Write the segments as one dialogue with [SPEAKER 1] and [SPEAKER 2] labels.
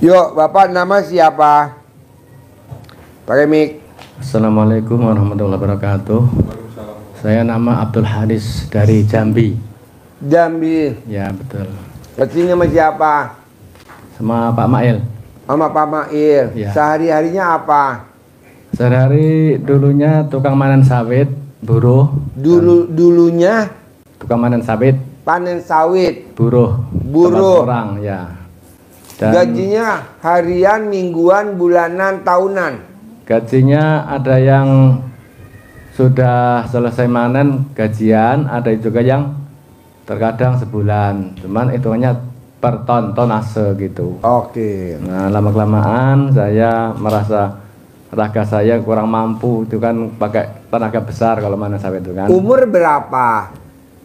[SPEAKER 1] Yuk, Bapak nama siapa? Pakai mic.
[SPEAKER 2] Assalamualaikum warahmatullahi wabarakatuh. Saya nama Abdul Haris dari Jambi.
[SPEAKER 1] Jambi.
[SPEAKER 2] Ya betul.
[SPEAKER 1] Kesini sama siapa?
[SPEAKER 2] Sama Pak Mail.
[SPEAKER 1] Sama Pak Mail.
[SPEAKER 2] Ya.
[SPEAKER 1] Sehari-harinya apa?
[SPEAKER 2] Sehari-hari dulunya tukang panen sawit, buruh.
[SPEAKER 1] Dulunya
[SPEAKER 2] Tukang panen sawit,
[SPEAKER 1] panen sawit,
[SPEAKER 2] buruh.
[SPEAKER 1] Buruh.
[SPEAKER 2] Tempat orang ya. Dan
[SPEAKER 1] gajinya harian, mingguan, bulanan, tahunan.
[SPEAKER 2] gajinya ada yang sudah selesai panen gajian, ada juga yang terkadang sebulan. Cuman hitungannya per tonase gitu.
[SPEAKER 1] Oke.
[SPEAKER 2] Nah, lama-kelamaan saya merasa raga saya kurang mampu, itu kan pakai tenaga besar kalau mana sawit itu kan.
[SPEAKER 1] Umur berapa?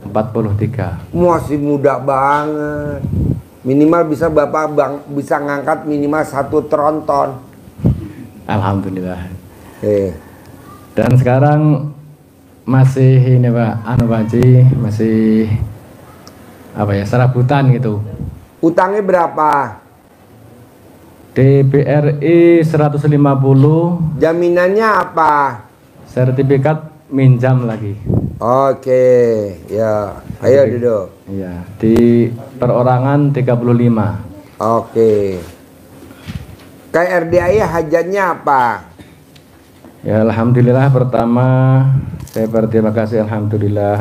[SPEAKER 2] 43.
[SPEAKER 1] Masih muda banget. Minimal bisa Bapak bisa ngangkat minimal 1 tronton.
[SPEAKER 2] Alhamdulillah.
[SPEAKER 1] Dan
[SPEAKER 2] Dan sekarang masih ini Pak, Pak Haji, masih apa ya, serabutan gitu.
[SPEAKER 1] utangnya berapa?
[SPEAKER 2] Di BRI 150,
[SPEAKER 1] Jaminannya apa?
[SPEAKER 2] sertifikat minjam lagi.
[SPEAKER 1] Oke, ya. Ayo duduk.
[SPEAKER 2] Iya, di perorangan 35.
[SPEAKER 1] Oke. KRDAI hajatnya apa?
[SPEAKER 2] Ya alhamdulillah, pertama saya berterima kasih, alhamdulillah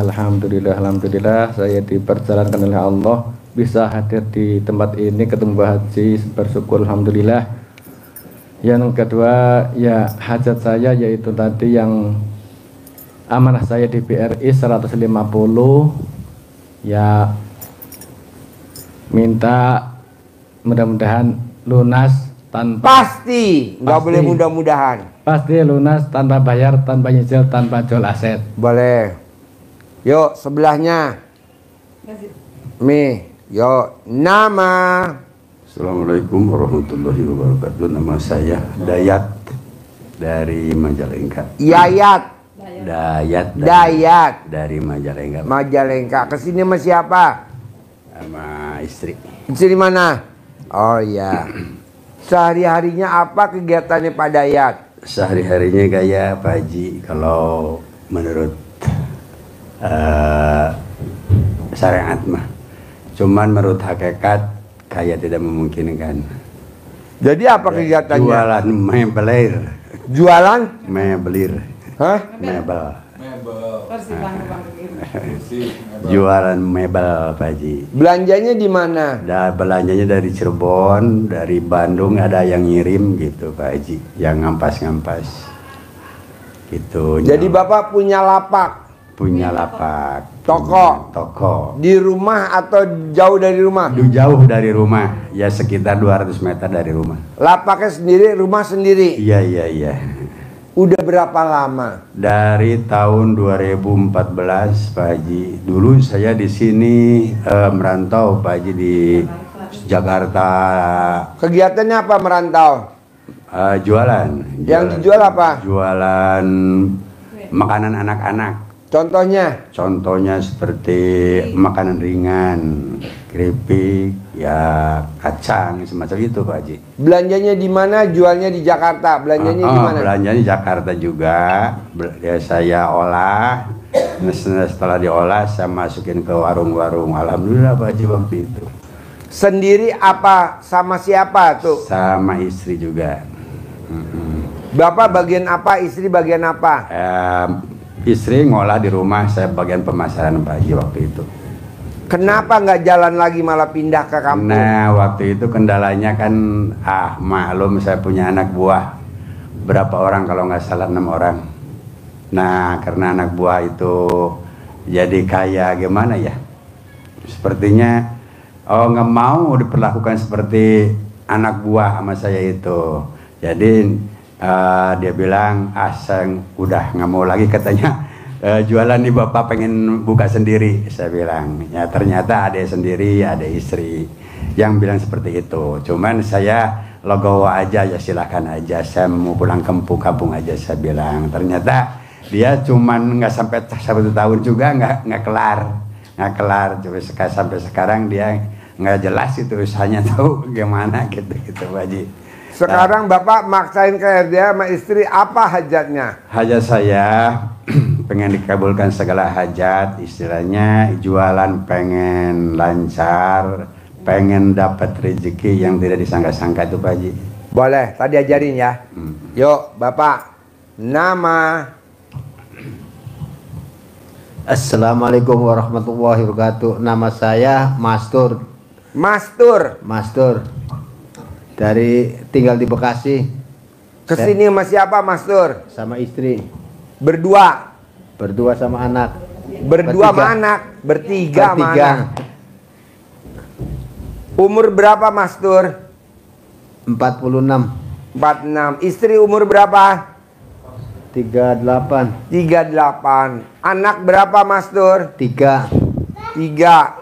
[SPEAKER 2] saya diperjalankan oleh Allah bisa hadir di tempat ini, ketemu Pak Haji, bersyukur alhamdulillah. Yang kedua ya hajat saya yaitu tadi yang amanah saya di BRI 150, ya minta mudah-mudahan lunas tanpa,
[SPEAKER 1] Pasti, nggak boleh mudah-mudahan.
[SPEAKER 2] pasti lunas tanpa bayar, tanpa nyicil, tanpa jual aset.
[SPEAKER 1] Boleh. Yuk, sebelahnya. Mi, yuk, nama.
[SPEAKER 3] Assalamualaikum warahmatullahi wabarakatuh. Nama saya Dayat dari Majalengka.
[SPEAKER 1] Yayat.
[SPEAKER 3] Dayat dari Majalengka.
[SPEAKER 1] Majalengka. Kesini sama siapa?
[SPEAKER 3] Sama istri.
[SPEAKER 1] Istri mana? Oh iya. Sehari-harinya apa kegiatannya Pak Dayat?
[SPEAKER 3] Sehari-harinya kayak Pak Haji, kalau menurut syariat mah. Cuman menurut hakikat kayak tidak memungkinkan.
[SPEAKER 1] Jadi apa kegiatannya?
[SPEAKER 3] Jualan mebelir.
[SPEAKER 1] Jualan?
[SPEAKER 3] Mebelir.
[SPEAKER 1] Hah?
[SPEAKER 3] Mebel. Jualan mebel Pak Haji.
[SPEAKER 1] Belanjanya di mana?
[SPEAKER 3] Belanjanya dari Cirebon, dari Bandung ada yang ngirim gitu Pak Haji, yang ngampas-ngampas gitu.
[SPEAKER 1] Jadi Bapak punya lapak?
[SPEAKER 3] Punya lapak.
[SPEAKER 1] Toko? Di rumah atau jauh dari rumah?
[SPEAKER 3] Jauh dari rumah, ya sekitar 200 meter dari rumah.
[SPEAKER 1] Lapaknya sendiri, rumah sendiri?
[SPEAKER 3] Iya.
[SPEAKER 1] Udah berapa lama?
[SPEAKER 3] Dari tahun 2014 Pak Haji. Dulu saya di sini merantau Pak Haji di Jakarta.
[SPEAKER 1] Kegiatannya apa merantau?
[SPEAKER 3] Jualan.
[SPEAKER 1] Yang dijual apa?
[SPEAKER 3] Jualan makanan anak-anak.
[SPEAKER 1] Contohnya
[SPEAKER 3] seperti makanan ringan, keripik, ya kacang, semacam itu Pak Haji.
[SPEAKER 1] Belanjanya di mana? Jualnya di Jakarta. Belanjanya di mana?
[SPEAKER 3] Belanjanya di Jakarta juga. Ya, saya olah. Setelah diolah saya masukin ke warung-warung. Alhamdulillah Pak Haji waktu itu.
[SPEAKER 1] Sendiri apa? Sama siapa tuh?
[SPEAKER 3] Sama istri juga.
[SPEAKER 1] Bapak bagian apa? Istri bagian apa?
[SPEAKER 3] Istri ngolah di rumah, saya bagian pemasaran Pak Haji waktu itu.
[SPEAKER 1] Kenapa nggak jalan lagi malah pindah ke kampung?
[SPEAKER 3] Nah waktu itu kendalanya kan maklum saya punya anak buah. Berapa orang, kalau nggak salah 6 orang. Nah karena anak buah itu jadi kayak gimana ya, sepertinya nggak mau diperlakukan seperti anak buah sama saya itu. Jadi dia bilang, saya udah nggak mau lagi katanya jualan nih, bapak pengen buka sendiri. Saya bilang, ya ternyata ada sendiri, ada istri yang bilang seperti itu. Cuman saya legowo aja, ya silahkan aja, saya mau pulang kampung aja, saya bilang. Ternyata dia cuman nggak sampai 1 tahun juga nggak kelar. Sampai sekarang dia nggak jelas itu usahanya tahu gimana gitu Pak Haji.
[SPEAKER 1] Sekarang Bapak maksain ke dia sama istri, apa hajatnya?
[SPEAKER 3] Hajat saya pengen dikabulkan segala hajat, istilahnya jualan pengen lancar, pengen dapat rezeki yang tidak disangka-sangka itu Pak Haji.
[SPEAKER 1] Boleh, tadi ajarin ya. Yuk Bapak, nama.
[SPEAKER 4] Assalamualaikum warahmatullahi wabarakatuh. Nama saya Mastur.
[SPEAKER 1] Mastur.
[SPEAKER 4] Dari tinggal di Bekasi.
[SPEAKER 1] Kesini sama siapa Mastur?
[SPEAKER 4] Sama istri.
[SPEAKER 1] Berdua.
[SPEAKER 4] Berdua sama anak.
[SPEAKER 1] Berdua sama anak. Bertiga sama anak. Umur berapa Mastur?
[SPEAKER 4] 46.
[SPEAKER 1] 46. Istri umur berapa?
[SPEAKER 4] 38.
[SPEAKER 1] 38. Anak berapa Mastur?
[SPEAKER 4] 3.
[SPEAKER 1] 3.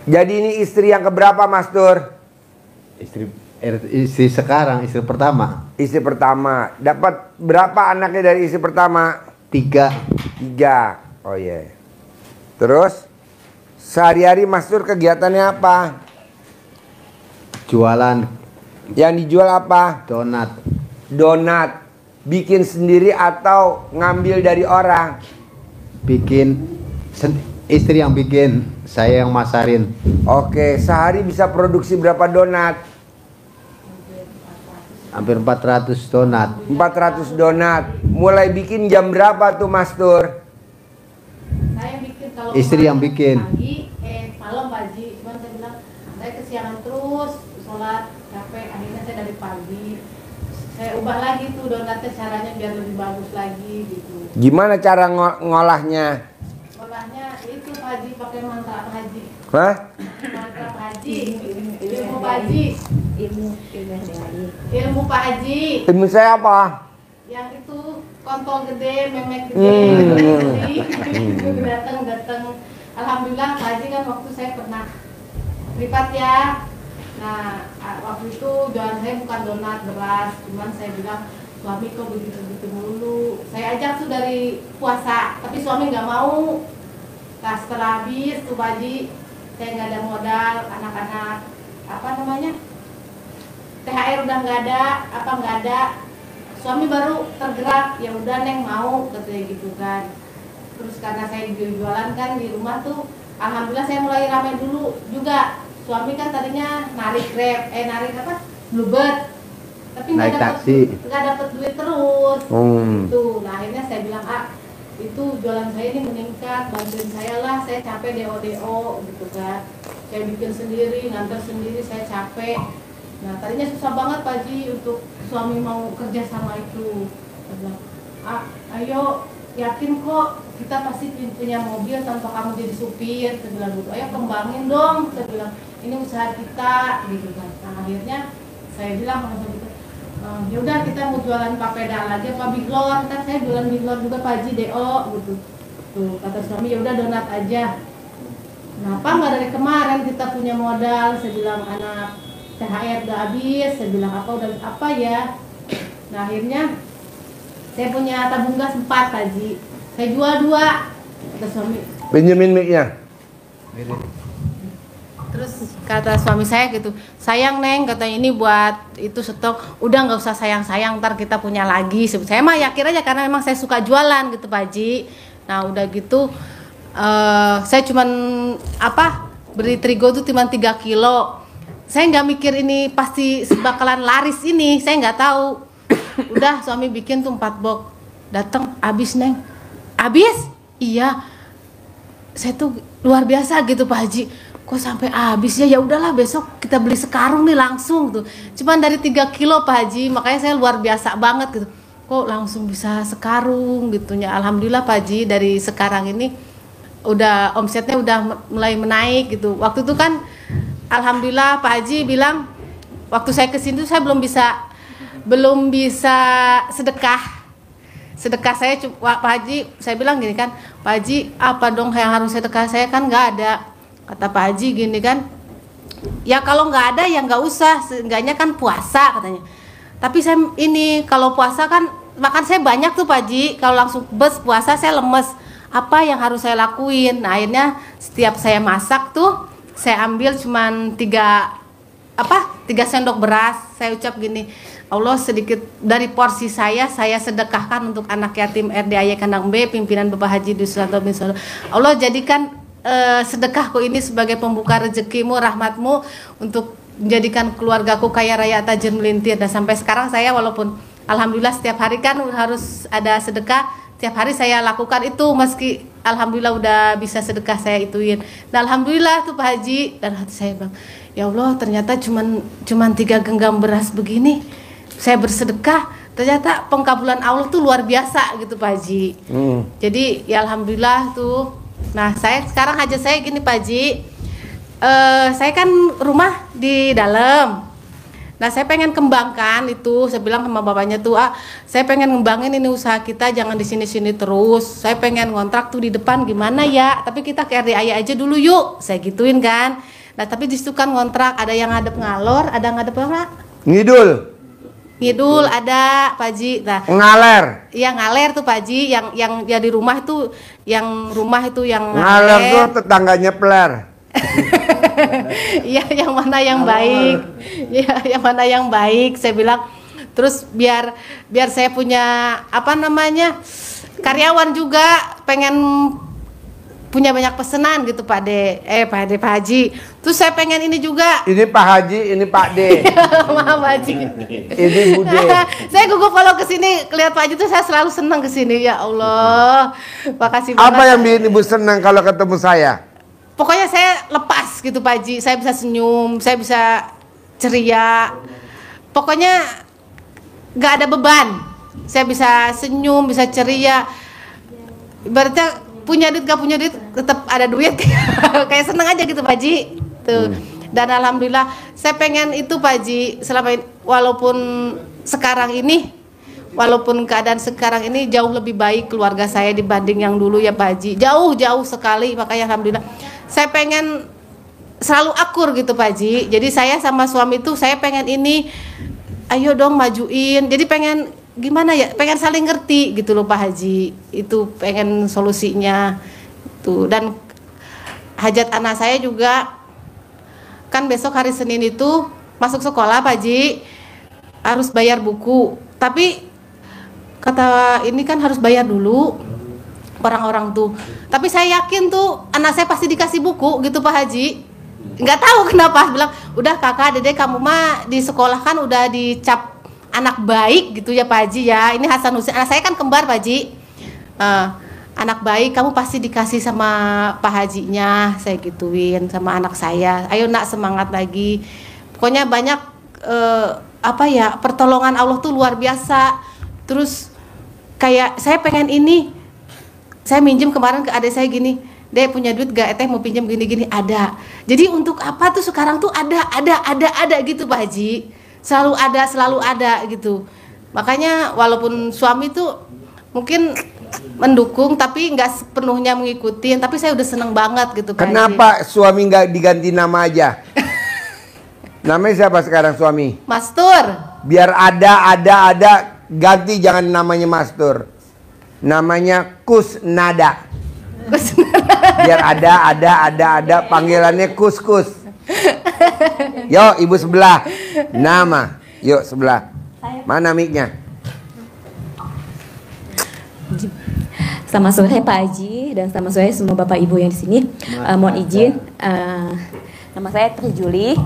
[SPEAKER 1] Jadi ini istri yang keberapa Mastur?
[SPEAKER 4] Istri sekarang, istri pertama.
[SPEAKER 1] Istri pertama. Dapat berapa anaknya dari istri pertama?
[SPEAKER 4] 3.
[SPEAKER 1] 3. Oh iya. Terus sehari-hari Mastur kegiatannya apa?
[SPEAKER 4] Jualan
[SPEAKER 1] Yang dijual apa?
[SPEAKER 4] donat.
[SPEAKER 1] Donat. Bikin sendiri atau ngambil dari orang?
[SPEAKER 4] Istri yang bikin, saya yang masarin.
[SPEAKER 1] Oke, sehari bisa produksi berapa donat?
[SPEAKER 4] Hampir 400 donat.
[SPEAKER 1] 400 donat. Mulai bikin jam berapa tuh Mastur?
[SPEAKER 5] Saya bikin kalau
[SPEAKER 4] Istri yang bikin.
[SPEAKER 5] pagi, malam Pak Haji. Cuman saya bilang saya kesiangan terus sholat, capek. Akhirnya saya dari pagi saya ubah lagi tuh donatnya caranya biar lebih bagus lagi gitu.
[SPEAKER 1] Gimana cara ngolahnya?
[SPEAKER 5] Olahnya itu Pak Haji pakai mantra Pak Haji.
[SPEAKER 1] Hah?
[SPEAKER 5] Mantra Pak Haji, ilmu Pak Haji, ilmu Pak Haji.
[SPEAKER 1] Ilmu saya apa?
[SPEAKER 5] Yang itu kontol gede, memek gede, datang. Alhamdulillah Pak Haji kan waktu saya pernah privat ya. Nah waktu itu jualan saya bukan donat beras, cuman saya bilang suami kok begitu mulu. Saya ajak tuh dari puasa, tapi suami nggak mau. Nah setelah habis tuh Pak Haji, saya nggak ada modal, anak-anak apa namanya THR udah nggak ada. Suami baru tergerak, ya udah Neng mau katanya gitu kan. Terus karena saya jualan kan di rumah tuh, alhamdulillah saya mulai ramai dulu juga. Suami kan tadinya narik Grab, narik apa? Bluebird. Tapi
[SPEAKER 4] Naik taksi.
[SPEAKER 5] nggak dapet duit terus. Gitu. Nah akhirnya saya bilang, itu jualan saya ini meningkat, bantuin saya lah, saya capek DO gitu kan. Saya bikin sendiri, nganter sendiri, saya capek. Nah tadinya susah banget Pak Haji untuk suami mau kerja sama itu. Saya bilang, ayo yakin kok kita pasti punya mobil tanpa kamu jadi supir. Saya bilang gitu, ayo kembangin dong. Saya bilang ini usaha kita gitu kan. Nah akhirnya saya bilang sama suami itu, ya udah kita mau jualan papeda lagi apa biglor, kan saya jualan biglor juga Pak Haji DO gitu. Tuh kata suami ya udah donat aja. Kenapa nggak dari kemarin kita punya modal? Saya bilang anak THR udah habis. Saya bilang apa ya? Nah akhirnya saya punya tabung gas 4 Pak Haji. Saya jual 2. Kata suami.
[SPEAKER 1] Pinjemin mic-nya.
[SPEAKER 5] Terus kata suami saya gitu, sayang Neng, katanya ini buat itu stok, udah nggak usah sayang-sayang, ntar kita punya lagi. Saya mah yakin aja karena memang saya suka jualan gitu Pak Haji. Nah udah gitu, saya cuman beli terigu tuh cuma 3 kilo. Saya nggak mikir ini pasti bakalan laris ini, saya nggak tahu. Udah suami bikin tuh 4 box, datang habis Neng, habis? Iya, saya tuh luar biasa gitu Pak Haji. Kok sampai habis ya udahlah besok kita beli sekarung nih langsung tuh. Cuman dari 3 kilo Pak Haji, makanya saya luar biasa banget gitu. Kok langsung bisa sekarung gitu ya. Alhamdulillah Pak Haji dari sekarang ini udah omsetnya udah mulai menaik gitu. Waktu itu kan alhamdulillah Pak Haji bilang waktu saya kesini tuh saya belum bisa sedekah saya Pak Haji. Saya bilang gini kan, Pak Haji apa dong yang harus sedekah, saya kan nggak ada. Kata Pak Haji gini kan, ya kalau nggak ada ya nggak usah, seenggaknya kan puasa katanya. Tapi saya ini kalau puasa kan makan saya banyak tuh Pak Haji, kalau langsung bes puasa saya lemes. apa yang harus saya lakuin. Nah akhirnya setiap saya masak tuh saya ambil cuman 3 sendok beras. Saya ucap gini, Allah sedikit dari porsi saya sedekahkan untuk anak yatim RDAY Kandang B pimpinan Bapak Haji Duswanto bin Solo. Allah jadikan sedekahku ini sebagai pembuka rezekimu, rahmatmu untuk menjadikan keluargaku kaya raya tajir melintir. Dan sampai sekarang saya walaupun alhamdulillah setiap hari kan harus ada sedekah, setiap hari saya lakukan itu meski alhamdulillah udah bisa sedekah saya ituin. Dan alhamdulillah tuh Pak Haji, dan hati saya bilang, ya Allah ternyata cuman 3 genggam beras begini saya bersedekah, ternyata pengkabulan Allah tuh luar biasa gitu Pak Haji. Jadi ya alhamdulillah tuh. Nah saya sekarang hajat saya gini Pak Haji, saya kan rumah di dalam. Nah saya pengen kembangkan itu, saya bilang sama bapaknya tuh, saya pengen ngembangin ini usaha kita, jangan di sini-sini terus. Saya pengen ngontrak tuh di depan gimana ya, tapi kita ke RDAY aja dulu yuk, saya gituin kan. Nah tapi disitu kan ngontrak, ada yang ngadep ngalor, ada ngadep apa? Ngidul ada Pak Haji. Nah
[SPEAKER 1] Ngaler.
[SPEAKER 5] Iya ngaler tuh Pak Haji, yang di rumah itu, yang
[SPEAKER 1] Ngaler tuh tetangganya Peler.
[SPEAKER 5] Iya yang mana yang baik, ya yang mana yang baik, saya bilang. Terus biar saya punya karyawan juga, pengen punya banyak pesanan gitu Pak Haji. Terus saya pengen ini juga.
[SPEAKER 1] Ini Pak Haji, ini Pak D.
[SPEAKER 5] Maaf Pak Haji.
[SPEAKER 1] Ini Bude.
[SPEAKER 5] Saya gugup kalau kesini lihat Pak Haji tuh saya selalu senang kesini. Ya Allah, makasih banget.
[SPEAKER 1] Apa yang bikin Ibu senang kalau ketemu saya?
[SPEAKER 5] Pokoknya saya lepas gitu Pak Haji, saya bisa senyum, saya bisa ceria. Pokoknya gak ada beban, saya bisa senyum, bisa ceria. Ibaratnya punya duit gak punya duit tetap ada duit. Kayak seneng aja gitu Pak Haji tuh. Dan alhamdulillah saya pengen itu Pak Haji, selama ini, walaupun keadaan sekarang ini jauh lebih baik keluarga saya dibanding yang dulu ya Pak Haji, jauh sekali. Makanya alhamdulillah saya pengen selalu akur gitu Pak Haji. Jadi saya sama suami tuh saya pengen ini, ayo dong majuin. Jadi pengen gimana ya, pengen saling ngerti gitu loh Pak Haji. Itu pengen solusinya tuh. Dan hajat anak saya juga kan besok hari Senin itu masuk sekolah Pak Haji, harus bayar buku. Tapi kata ini kan harus bayar dulu orang-orang tuh. Tapi saya yakin tuh anak saya pasti dikasih buku gitu Pak Haji. Nggak tahu kenapa, bilang udah kakak dedek kamu mah di sekolah kan udah dicap anak baik gitu ya Pak Haji ya. Ini Hasan Husin, anak saya kan kembar Pak Haji. Anak baik kamu pasti dikasih sama Pak Hajinya, saya gituin sama anak saya. Ayo nak semangat lagi. Pokoknya banyak pertolongan Allah tuh luar biasa. Terus kayak saya pengen ini, saya minjem kemarin ke adik saya gini, Dek punya duit gak? Eteh mau pinjam gini-gini, ada. Jadi untuk apa tuh sekarang tuh ada gitu Pak Haji. Selalu ada gitu. Makanya walaupun suami tuh mungkin mendukung tapi nggak sepenuhnya mengikuti, tapi saya udah seneng banget gitu Pak Haji.
[SPEAKER 1] Kenapa suami nggak diganti nama aja? Namanya siapa sekarang suami?
[SPEAKER 5] Mastur.
[SPEAKER 1] Biar ada ganti, jangan namanya Mastur. Namanya Kusnada. Biar ada panggilannya Kus. Yo ibu sebelah. Nama. Yuk sebelah. Mana mic-nya?
[SPEAKER 6] Selamat sore Pak Haji dan selamat sore semua Bapak Ibu yang di sini. Mohon izin, nama saya Tri Juli.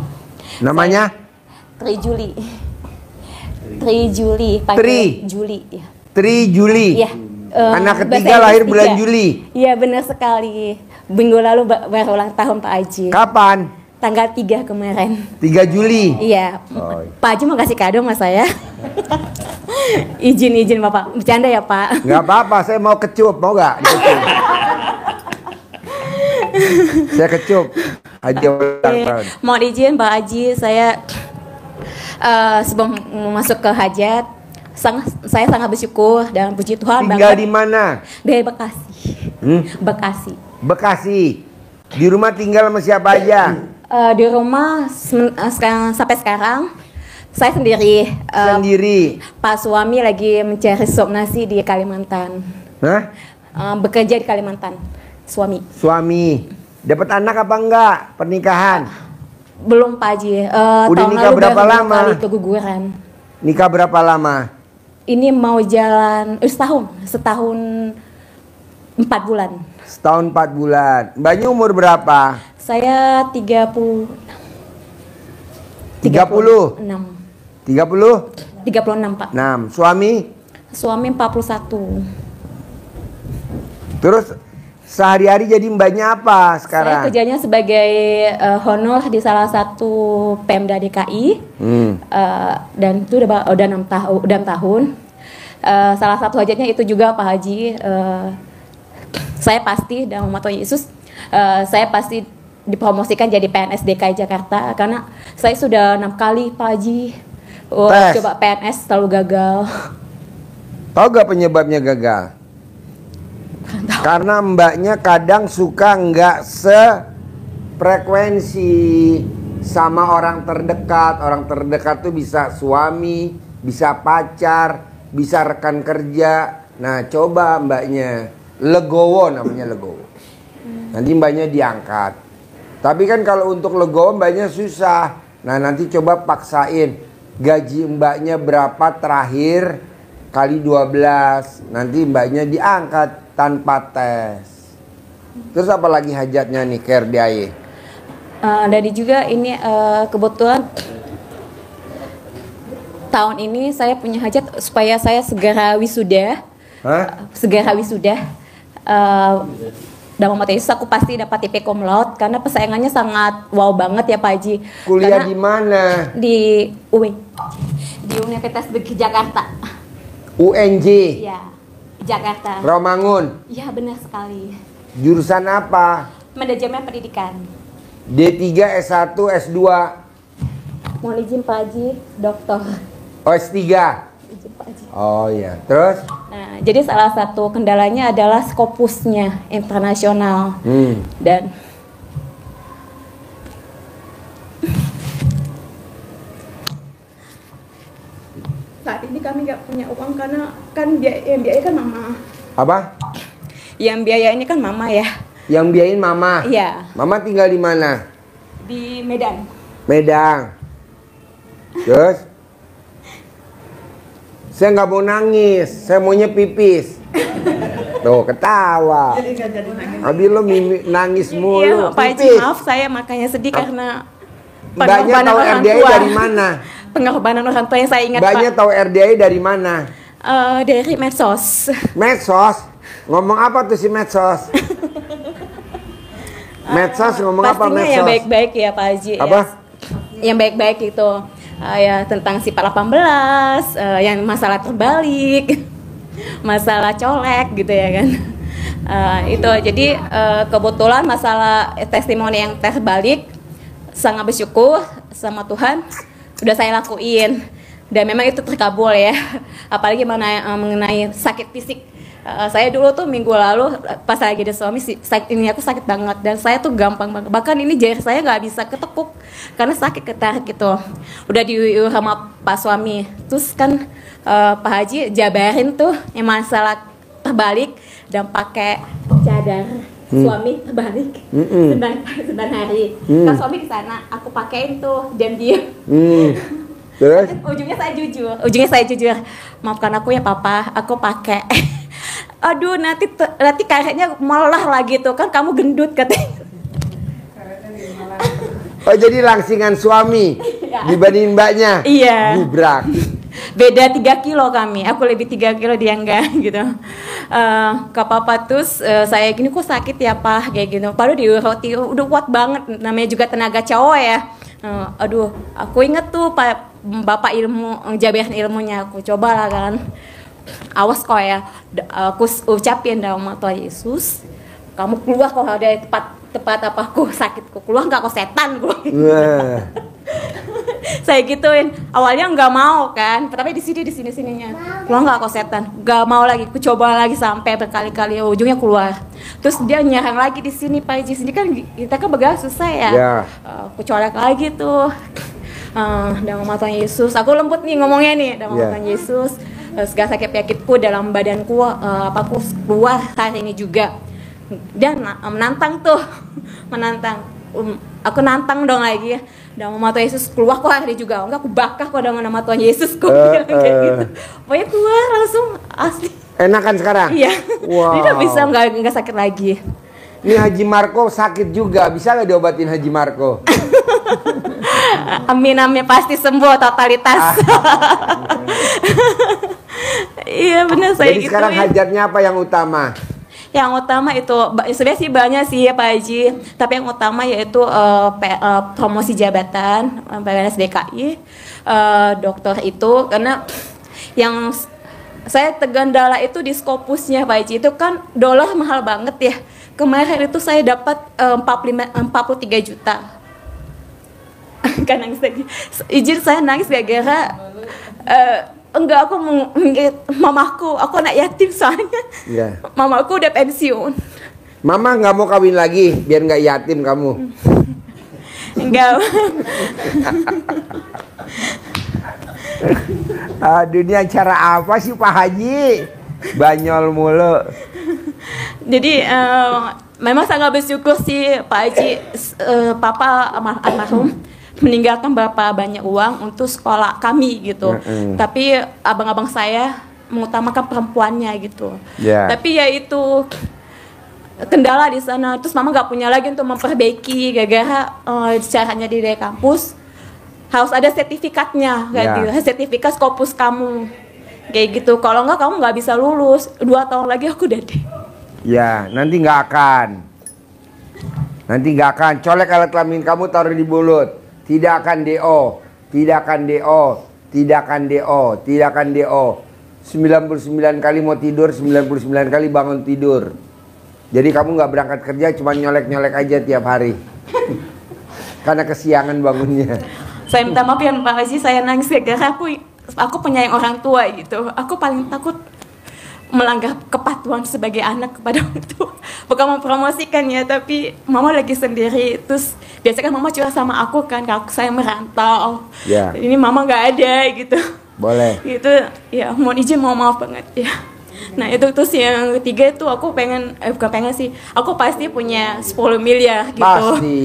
[SPEAKER 1] Namanya?
[SPEAKER 6] Tri Juli. Panggil Juli. Ya.
[SPEAKER 1] Tri Juli.
[SPEAKER 6] Ya.
[SPEAKER 1] Anak ketiga lahir bulan Juli.
[SPEAKER 6] Iya benar sekali. Minggu lalu baru ulang tahun Pak Haji.
[SPEAKER 1] Kapan?
[SPEAKER 6] Tanggal 3 kemarin.
[SPEAKER 1] 3 Juli.
[SPEAKER 6] Iya.
[SPEAKER 1] Oh.
[SPEAKER 6] Pak Haji mau kasih kado sama saya. Izin Bapak. Bercanda ya Pak.
[SPEAKER 1] Nggak apa-apa, saya mau kecup, mau nggak? Saya kecup. Haji ulang tahun.
[SPEAKER 6] Mohon izin Pak Haji, saya sebelum masuk ke hajat, saya sangat bersyukur dan puji Tuhan.
[SPEAKER 1] Tinggal di mana?
[SPEAKER 6] Dari Bekasi. Bekasi.
[SPEAKER 1] Bekasi. Di rumah tinggal sama siapa aja?
[SPEAKER 6] Di rumah sampai sekarang saya sendiri.
[SPEAKER 1] Sendiri.
[SPEAKER 6] Pak suami lagi mencari sop nasi di Kalimantan.
[SPEAKER 1] Hah?
[SPEAKER 6] bekerja di Kalimantan. Suami.
[SPEAKER 1] Suami. Dapat anak apa enggak? Pernikahan.
[SPEAKER 6] Belum Pak Haji.
[SPEAKER 1] Udah
[SPEAKER 6] Tahun
[SPEAKER 1] nikah
[SPEAKER 6] lalu
[SPEAKER 1] berapa
[SPEAKER 6] baru
[SPEAKER 1] lama?
[SPEAKER 6] kali keguguran.
[SPEAKER 1] Nikah berapa lama?
[SPEAKER 6] Ini mau jalan setahun 4 bulan.
[SPEAKER 1] Setahun 4 bulan. Mbaknya umur berapa?
[SPEAKER 6] Saya 36.
[SPEAKER 1] 36
[SPEAKER 6] Pak.
[SPEAKER 1] 6. Suami?
[SPEAKER 6] Suami 41.
[SPEAKER 1] Terus sehari-hari jadi mbaknya apa
[SPEAKER 6] Saya
[SPEAKER 1] sekarang?
[SPEAKER 6] kerjanya sebagai honor di salah satu Pemda DKI. Dan itu udah 6 tahun. Salah satu hajatnya itu juga Pak Haji. Saya pasti dalam nama Tuhan Yesus, saya pasti dipromosikan jadi PNS DKI Jakarta karena saya sudah 6 kali Pak Haji coba PNS selalu gagal.
[SPEAKER 1] Tahu gak penyebabnya gagal? Karena mbaknya kadang suka nggak sefrekuensi sama orang terdekat. Orang terdekat tuh bisa suami, bisa pacar, bisa rekan kerja. Nah coba mbaknya legowo, namanya legowo. Nanti mbaknya diangkat. Tapi kan kalau untuk legowo mbaknya susah. Nah nanti coba paksain gaji mbaknya berapa terakhir kali 12. Nanti mbaknya diangkat tanpa tes. Terus apa lagi hajatnya nih Care Biaye?
[SPEAKER 6] Dan juga ini kebetulan tahun ini saya punya hajat supaya saya segera wisuda. Segera wisuda. Dalam mata Yesus aku pasti dapat IP cum laude karena persaingannya sangat wow banget ya Pak Haji.
[SPEAKER 1] Kuliah di mana?
[SPEAKER 6] Di UIN. Di Universitas Negeri Jakarta.
[SPEAKER 1] UNJ.
[SPEAKER 6] Ya, Jakarta.
[SPEAKER 1] Romangun.
[SPEAKER 6] Ya benar sekali.
[SPEAKER 1] Jurusan apa?
[SPEAKER 6] Manajemen pendidikan.
[SPEAKER 1] D3, S1, S2.
[SPEAKER 6] Mohon izin Pak Haji, dokter.
[SPEAKER 1] Oh, S3.
[SPEAKER 6] Izin Pak Haji.
[SPEAKER 1] Oh iya, terus?
[SPEAKER 6] Nah, jadi salah satu kendalanya adalah Scopusnya internasional. Dan saat ini kami nggak punya uang karena kan yang biaya kan mama.
[SPEAKER 1] Apa?
[SPEAKER 6] Yang biaya ini kan mama ya.
[SPEAKER 1] Yang biayain mama?
[SPEAKER 6] Iya.
[SPEAKER 1] Mama tinggal di mana?
[SPEAKER 6] Di Medan.
[SPEAKER 1] Medan. Terus? Saya nggak mau nangis, saya maunya pipis. Tuh ketawa. Abi lo nangis mulu.
[SPEAKER 6] Iya, Pak Haji,
[SPEAKER 1] Pipis.
[SPEAKER 6] maaf saya makanya sedih karena
[SPEAKER 1] Mbaknya tahu RDI dari mana?
[SPEAKER 6] Pengorbanan orang tua yang saya ingat
[SPEAKER 1] Mbaknya
[SPEAKER 6] Pak.
[SPEAKER 1] tahu RDI dari mana?
[SPEAKER 6] Dari medsos.
[SPEAKER 1] Medsos. Ngomong apa tuh si medsos? Medsos ngomong apa
[SPEAKER 6] Pastinya
[SPEAKER 1] medsos?
[SPEAKER 6] yang baik-baik ya Pak Haji.
[SPEAKER 1] Apa?
[SPEAKER 6] Ya. Yang baik-baik itu ya tentang sifat 18, yang masalah terbalik, masalah colek gitu ya kan. Itu jadi kebetulan masalah testimoni yang terbalik sangat bersyukur sama Tuhan udah saya lakuin dan memang itu terkabul ya. Apalagi mengenai sakit fisik. Saya dulu tuh minggu lalu pas lagi ada suami ini aku sakit banget dan saya tuh gampang banget, bahkan ini jari saya nggak bisa ketekuk karena sakit ketarik gitu. Udah diuur sama Pak suami, terus kan Pak Haji jabarin tuh yang masalah terbalik dan pakai cadar suami terbalik 9 hari. Pas suami di sana aku pakein tuh diam-diam.
[SPEAKER 1] Terus?
[SPEAKER 6] Ujungnya saya jujur, maafkan aku ya papa, aku pakai. Aduh nanti karetnya malah lagi tuh kan kamu gendut katanya.
[SPEAKER 1] Oh jadi langsingan suami dibanding mbaknya?
[SPEAKER 6] Iya.
[SPEAKER 1] Gubrak.
[SPEAKER 6] Beda 3 kilo kami, aku lebih 3 kilo dia enggak gitu. Ke papa terus saya gini kok sakit ya pak kayak gitu. Padahal di roti udah kuat banget, namanya juga tenaga cowok ya. Aduh aku inget tuh bapak ilmu jabaran ilmunya, aku cobalah kan. Awas kok ya, aku ucapin dalam nama Tuhan Yesus, kamu keluar kalau ada tempat apa aku sakit, aku keluar nggak kok setan gue. Saya gituin, awalnya nggak mau kan, tapi di sininya keluar nggak kok setan, nggak mau lagi, aku coba lagi sampai berkali-kali, ujungnya keluar. Terus dia nyerang lagi di sini Pak Haji, sini kan kita kan bergerak susah ya. Aku colek lagi tuh. Dalam nama Tuhan Yesus, aku lembut nih ngomongnya nih, dalam nama Tuhan Yesus. segala sakit penyakitku dalam badanku aku keluar hari ini juga. Dan menantang tuh, menantang. Aku nantang dong lagi ya. Dan nama Tuhan Yesus keluar kok hari juga. Enggak, aku bakar kok dengan nama Tuhan Yesus kok bilang kayak gitu. Pokoknya keluar langsung asli.
[SPEAKER 1] Enakan sekarang?
[SPEAKER 6] Iya.
[SPEAKER 1] Wow.
[SPEAKER 6] Jadi udah bisa nggak sakit lagi.
[SPEAKER 1] Ini Haji Marco sakit juga, bisa nggak diobatin Haji Marco?
[SPEAKER 6] Amin amin, pasti sembuh totalitas. Iya benar saya
[SPEAKER 1] Jadi
[SPEAKER 6] gitu.
[SPEAKER 1] sekarang
[SPEAKER 6] Ya.
[SPEAKER 1] hajatnya apa yang utama?
[SPEAKER 6] Yang utama itu sebenarnya sih banyak sih ya Pak Haji, tapi yang utama yaitu promosi jabatan PNS DKI, dokter itu, karena yang saya tergendala itu di Scopusnya Pak Haji, itu kan dolar mahal banget ya. Kemarin itu saya dapat 43 juta. Kan nangis lagi. Izin saya nangis gara-gara enggak, aku mamaku, aku anak yatim soalnya.
[SPEAKER 1] Iya.
[SPEAKER 6] Mamaku udah pensiun.
[SPEAKER 1] Mama nggak mau kawin lagi biar nggak yatim kamu.
[SPEAKER 6] Enggak.
[SPEAKER 1] Aduh, ini acara apa sih Pak Haji? Banyol mulu.
[SPEAKER 6] Jadi memang sangat bersyukur sih Pak Haji, Papa almarhum meninggalkan berapa banyak uang untuk sekolah kami gitu. Tapi abang-abang saya mengutamakan perempuannya gitu.
[SPEAKER 1] Yeah.
[SPEAKER 6] Tapi ya itu kendala di sana. Terus mama nggak punya lagi untuk memperbaiki gara-gara caranya di kampus harus ada sertifikatnya, sertifikat Scopus kamu kayak gitu. Kalau nggak kamu nggak bisa lulus. 2 tahun lagi aku udah deh.
[SPEAKER 1] Ya, nanti nggak akan. Nanti nggak akan. Colek alat kelamin kamu taruh di mulut. Tidak akan DO, tidak akan DO, tidak akan DO, tidak akan DO. 99 kali mau tidur, 99 kali bangun tidur. Jadi kamu nggak berangkat kerja, cuma nyolek-nyolek aja tiap hari. Karena kesiangan bangunnya.
[SPEAKER 6] Saya minta maaf ya Pak Haji, saya nangis gara-gara aku penyayang orang tua gitu. Aku paling takut melanggar kepatuhan sebagai anak kepada orang tua. Bukan mempromosikan ya, tapi mama lagi sendiri. Terus biasanya kan mama curhat sama aku kan, kalau saya merantau.
[SPEAKER 1] Ya.
[SPEAKER 6] Ini mama nggak ada gitu.
[SPEAKER 1] Boleh.
[SPEAKER 6] Gitu ya, mohon izin, mau maaf banget ya. Nah itu terus yang ketiga itu aku pengen, bukan pengen sih, aku pasti punya 10 miliar gitu.
[SPEAKER 1] Pasti.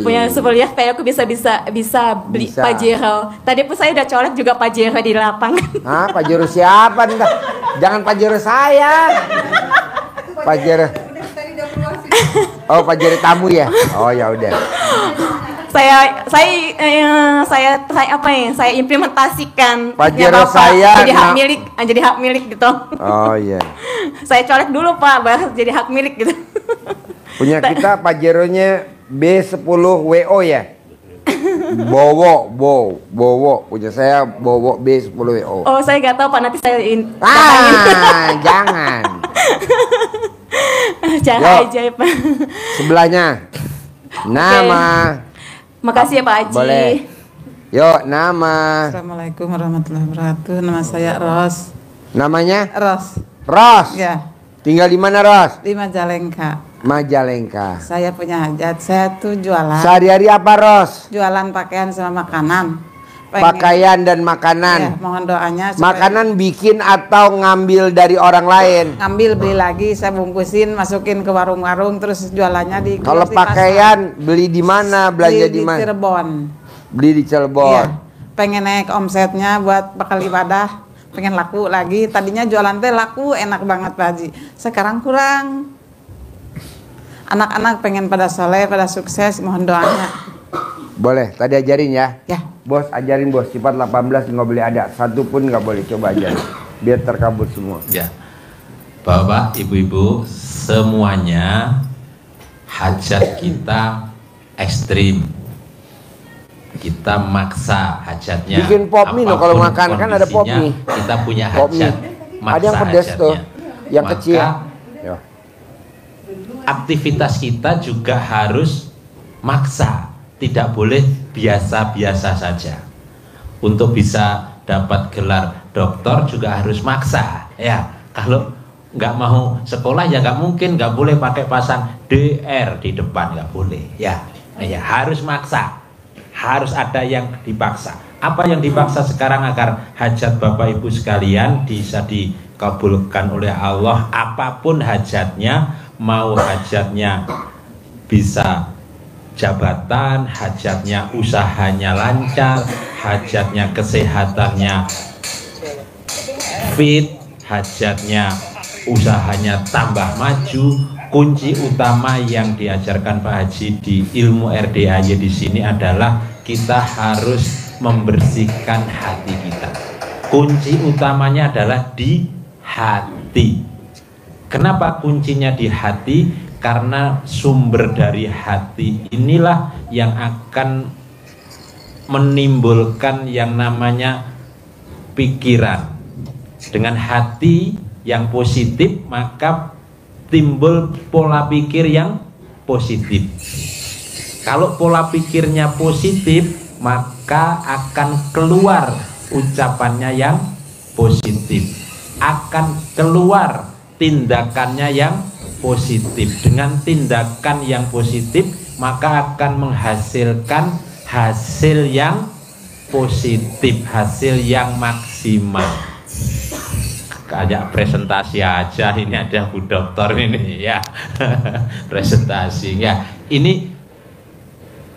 [SPEAKER 6] Punya 10 miliar supaya aku bisa beli
[SPEAKER 1] Bisa.
[SPEAKER 6] Pajero. Tadi pun saya udah colek juga Pajero di lapangan.
[SPEAKER 1] Hah, Pajero siapa nih? Jangan Pajero saya. Pajero. Oh, Pajero tamu ya? Oh, ya udah.
[SPEAKER 6] Saya apa ya? Saya implementasikan
[SPEAKER 1] Pajero
[SPEAKER 6] ya, Bapak,
[SPEAKER 1] saya
[SPEAKER 6] jadi hak milik gitu.
[SPEAKER 1] Oh iya.
[SPEAKER 6] Saya colek dulu Pak, baru jadi hak milik gitu.
[SPEAKER 1] Punya kita Pajeronya B10WO ya? Bowo. Punya saya Bowo B10WO.
[SPEAKER 6] Oh, saya nggak tahu Pak, nanti saya
[SPEAKER 1] Jangan.
[SPEAKER 6] cara aja Pak.
[SPEAKER 1] Sebelahnya. Nama.
[SPEAKER 6] Makasih ya Pak Haji.
[SPEAKER 1] Boleh. Yuk, nama.
[SPEAKER 7] Assalamualaikum warahmatullahi wabarakatuh. Nama saya Ros.
[SPEAKER 1] Namanya?
[SPEAKER 7] Ros.
[SPEAKER 1] Ros.
[SPEAKER 7] Ya,
[SPEAKER 1] Tinggal di mana, Ros?
[SPEAKER 7] di Majalengka.
[SPEAKER 1] Majalengka.
[SPEAKER 7] Saya punya hajat. Saya tuh jualan.
[SPEAKER 1] Sehari-hari apa, Ros?
[SPEAKER 7] Jualan pakaian sama makanan.
[SPEAKER 1] Pakaian dan
[SPEAKER 7] Ya,
[SPEAKER 1] makanan.
[SPEAKER 7] mohon doanya supaya
[SPEAKER 1] Makanan bikin atau ngambil dari orang lain?
[SPEAKER 7] ngambil beli lagi, saya bungkusin, masukin ke warung-warung, terus jualannya di
[SPEAKER 1] Kalau
[SPEAKER 7] di
[SPEAKER 1] pakaian beli di mana? Belanja di mana?
[SPEAKER 7] Cirebon.
[SPEAKER 1] Beli di Cirebon.
[SPEAKER 7] Iya. Pengen naik omsetnya buat bakal ibadah, pengen laku lagi. Tadinya jualan teh laku, enak banget Pak Haji. Sekarang kurang. Anak-anak pengen pada soleh, pada sukses, mohon doanya.
[SPEAKER 1] Boleh, tadi ajarin ya.
[SPEAKER 7] Ya.
[SPEAKER 1] Bos, ajarin bos, sifat 18 nggak boleh ada. Satu pun nggak boleh, coba ajarin. Biar terkabul semua.
[SPEAKER 8] Ya, Bapak, Ibu-ibu, semuanya hajat kita ekstrim. Kita maksa hajatnya.
[SPEAKER 1] Bikin pop mie loh, kalau makan kan ada pop
[SPEAKER 8] kondisinya,
[SPEAKER 1] mie.
[SPEAKER 8] Kita punya
[SPEAKER 1] Pop mie.
[SPEAKER 8] hajat, maksa
[SPEAKER 1] Ada yang pedas
[SPEAKER 8] hajatnya.
[SPEAKER 1] tuh, yang
[SPEAKER 8] Maka,
[SPEAKER 1] kecil. Ya.
[SPEAKER 8] aktivitas kita juga harus maksa, tidak boleh biasa-biasa saja. Untuk bisa dapat gelar doktor juga harus maksa, ya. Kalau nggak mau sekolah ya nggak mungkin, nggak boleh pakai pasang DR di depan, nggak boleh, ya. Ya harus maksa, harus ada yang dipaksa. Apa yang dipaksa sekarang agar hajat Bapak Ibu sekalian bisa dikabulkan oleh Allah, apapun hajatnya, mau hajatnya bisa jabatan, hajatnya usahanya lancar, hajatnya kesehatannya fit, hajatnya usahanya tambah maju. Kunci utama yang diajarkan Pak Haji di ilmu RDAY di sini adalah kita harus membersihkan hati kita. Kunci utamanya adalah di hati. Kenapa kuncinya di hati? Karena sumber dari hati inilah yang akan menimbulkan yang namanya pikiran. Dengan hati yang positif maka timbul pola pikir yang positif. Kalau pola pikirnya positif, maka akan keluar ucapannya yang positif, akan keluar tindakannya yang positif. Dengan tindakan yang positif, maka akan menghasilkan hasil yang positif, hasil yang maksimal. Kayak presentasi aja, ini ada Bu Dokter ini ya. Presentasi ya. Ini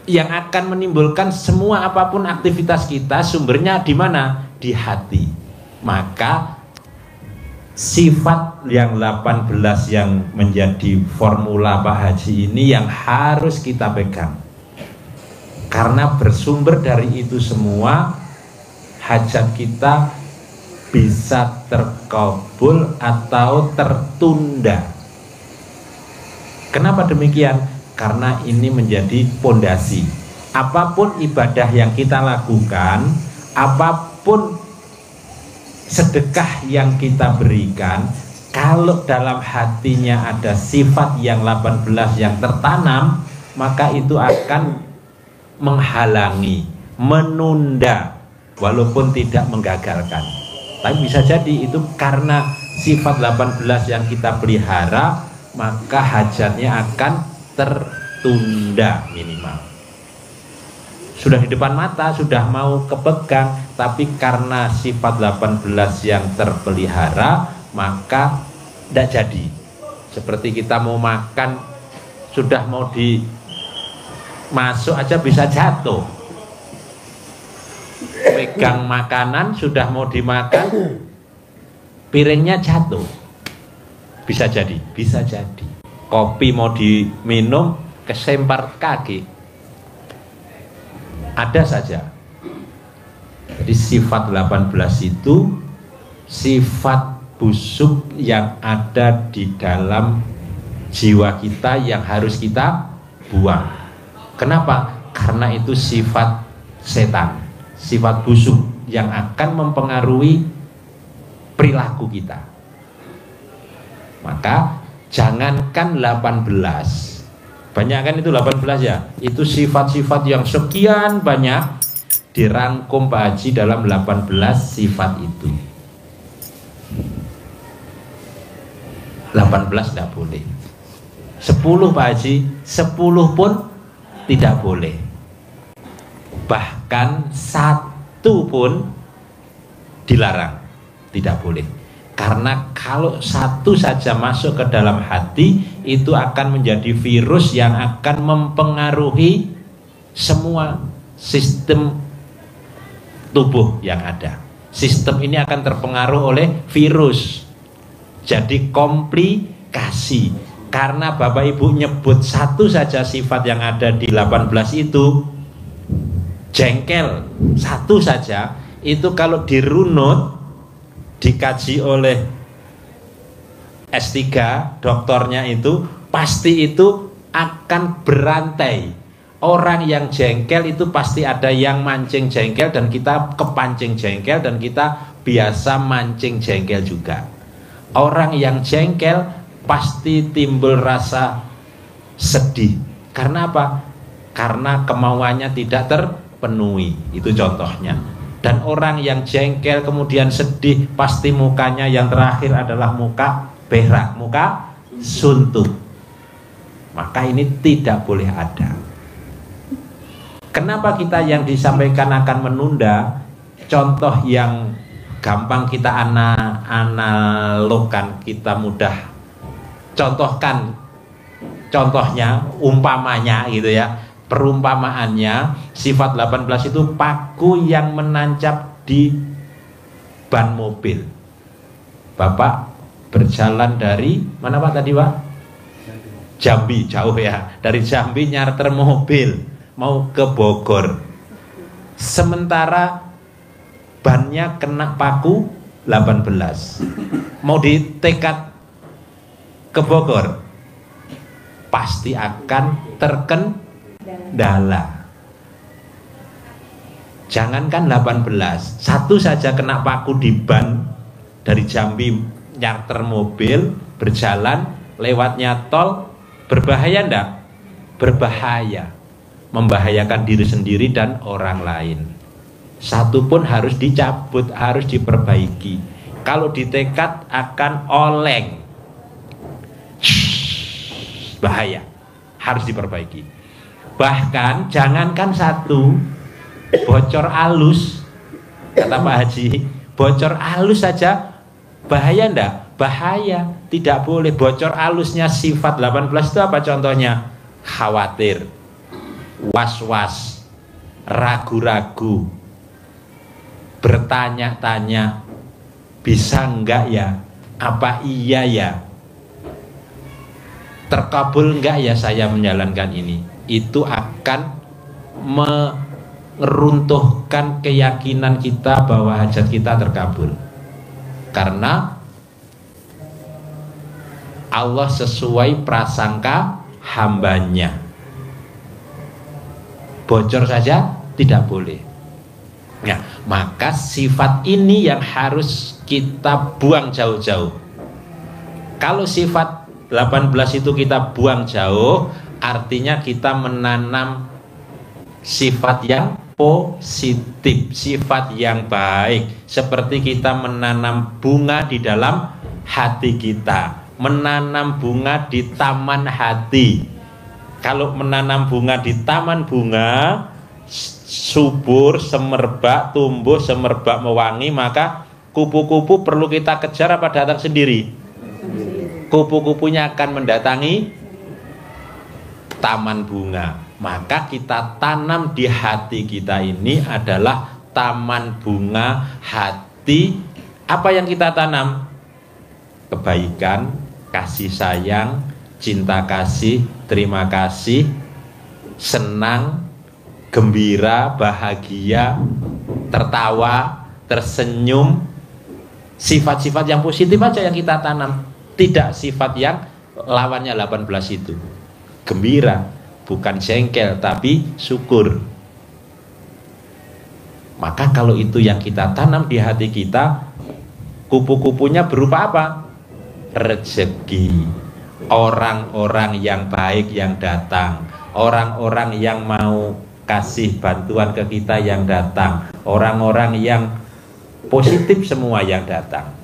[SPEAKER 8] yang akan menimbulkan semua apapun aktivitas kita, sumbernya di mana? Di hati. Maka sifat yang 18 yang menjadi formula Pak Haji ini yang harus kita pegang. Karena bersumber dari itu semua, hajat kita bisa terkabul atau tertunda. Kenapa demikian? Karena ini menjadi pondasi. Apapun ibadah yang kita lakukan, apapun sedekah yang kita berikan, kalau dalam hatinya ada sifat yang 18 yang tertanam, maka itu akan menghalangi, menunda, walaupun tidak menggagalkan. Tapi bisa jadi itu karena sifat 18 yang kita pelihara, maka hajatnya akan tertunda minimal. Sudah di depan mata, sudah mau kepegang, tapi karena sifat 18 yang terpelihara, maka tidak jadi. Seperti kita mau makan, sudah mau dimasuk aja bisa jatuh. Pegang makanan sudah mau dimakan, piringnya jatuh. Bisa jadi, bisa jadi. Kopi mau diminum, kesempar kaki. Ada saja. Jadi sifat 18 itu sifat busuk yang ada di dalam jiwa kita yang harus kita buang. Kenapa? Karena itu sifat setan, sifat busuk yang akan mempengaruhi perilaku kita. Maka jangankan 18, banyak kan itu 18 ya, itu sifat-sifat yang sekian banyak dirangkum Pak Haji dalam 18 sifat itu. 18 tidak boleh. 10 Pak Haji, 10 pun tidak boleh. Bahkan 1 pun dilarang, tidak boleh. Karena kalau 1 saja masuk ke dalam hati, itu akan menjadi virus yang akan mempengaruhi semua sistem tubuh yang ada. Sistem ini akan terpengaruh oleh virus. Jadi komplikasi. Karena Bapak Ibu nyebut 1 saja sifat yang ada di 18 itu, jengkel 1 saja, itu kalau dirunut, dikaji oleh S3 doktornya itu, pasti itu akan berantai. Orang yang jengkel itu pasti ada yang mancing jengkel, dan kita kepancing jengkel, dan kita biasa mancing jengkel juga. Orang yang jengkel pasti timbul rasa sedih. Karena apa? Karena kemauannya tidak terpenuhi. Itu contohnya. Dan orang yang jengkel kemudian sedih, pasti mukanya yang terakhir adalah muka berak, muka suntuk. Maka ini tidak boleh ada. Kenapa kita yang disampaikan akan menunda? Contoh yang gampang kita analogkan, kita mudah contohkan, contohnya, umpamanya gitu ya. Perumpamaannya, sifat 18 itu paku yang menancap di ban mobil. Bapak berjalan dari mana Pak tadi Pak? Jambi, jauh ya. Dari Jambi nyarter mobil mau ke Bogor. Sementara bannya kena paku 18. Mau ditekat ke Bogor, pasti akan terkendala. Jangankan 18, satu saja kena paku di ban dari Jambi nyarter mobil, berjalan lewatnya tol, berbahaya enggak? Berbahaya, membahayakan diri sendiri dan orang lain. Satu pun harus dicabut, harus diperbaiki. Kalau ditekat akan oleng, bahaya, harus diperbaiki. Bahkan jangankan satu, bocor alus, kata Pak Haji, bocor alus saja bahaya enggak? Bahaya, tidak boleh. Bocor alusnya sifat 18 itu apa contohnya? Khawatir, was-was, ragu-ragu, bertanya-tanya, bisa enggak ya? Apa iya ya? Terkabul enggak ya saya menjalankan ini? Itu akan meruntuhkan keyakinan kita bahwa hajat kita terkabul. Karena Allah sesuai prasangka hambanya. Bocor saja tidak boleh. Nah, maka sifat ini yang harus kita buang jauh-jauh. Kalau sifat 18 itu kita buang jauh, artinya kita menanam sifat yang positif, sifat yang baik. Seperti kita menanam bunga di dalam hati kita, menanam bunga di taman hati. Kalau menanam bunga di taman bunga, subur, semerbak, tumbuh, semerbak, mewangi, maka kupu-kupu perlu kita kejar apa datang sendiri? Kupu-kupunya akan mendatangi taman bunga. Maka kita tanam di hati kita ini adalah taman bunga hati. Apa yang kita tanam? Kebaikan, kasih sayang, cinta kasih, terima kasih, senang, gembira, bahagia, tertawa, tersenyum. Sifat-sifat yang positif aja yang kita tanam. Tidak sifat yang lawannya 18 itu. Gembira, bukan jengkel tapi syukur. Maka kalau itu yang kita tanam di hati kita, kupu-kupunya berupa apa? Rezeki. Orang-orang yang baik yang datang, orang-orang yang mau kasih bantuan ke kita yang datang, orang-orang yang positif semua yang datang.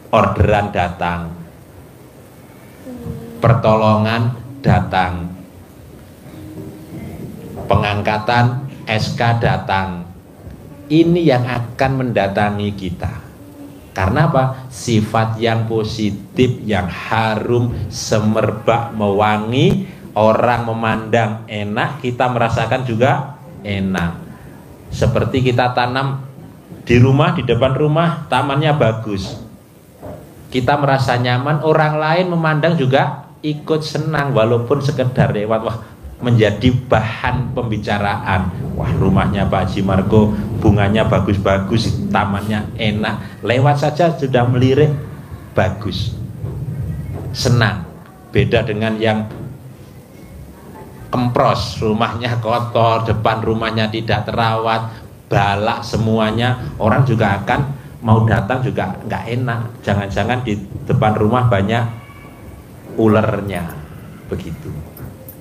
[SPEAKER 8] Orderan datang, pertolongan datang, pengangkatan SK datang. Ini yang akan mendatangi kita. Karena apa? Sifat yang positif, yang harum, semerbak, mewangi, orang memandang enak, kita merasakan juga enak. Seperti kita tanam di rumah, di depan rumah, tamannya bagus, kita merasa nyaman, orang lain memandang juga ikut senang, walaupun sekedar lewat, wah, menjadi bahan pembicaraan. Wah, rumahnya Pak Haji Margo, bunganya bagus-bagus, tamannya enak, lewat saja sudah melirik, bagus, senang. Beda dengan yang kempros, rumahnya kotor, depan rumahnya tidak terawat, balak semuanya, orang juga akan mau datang juga nggak enak. Jangan-jangan di depan rumah banyak ulernya, begitu.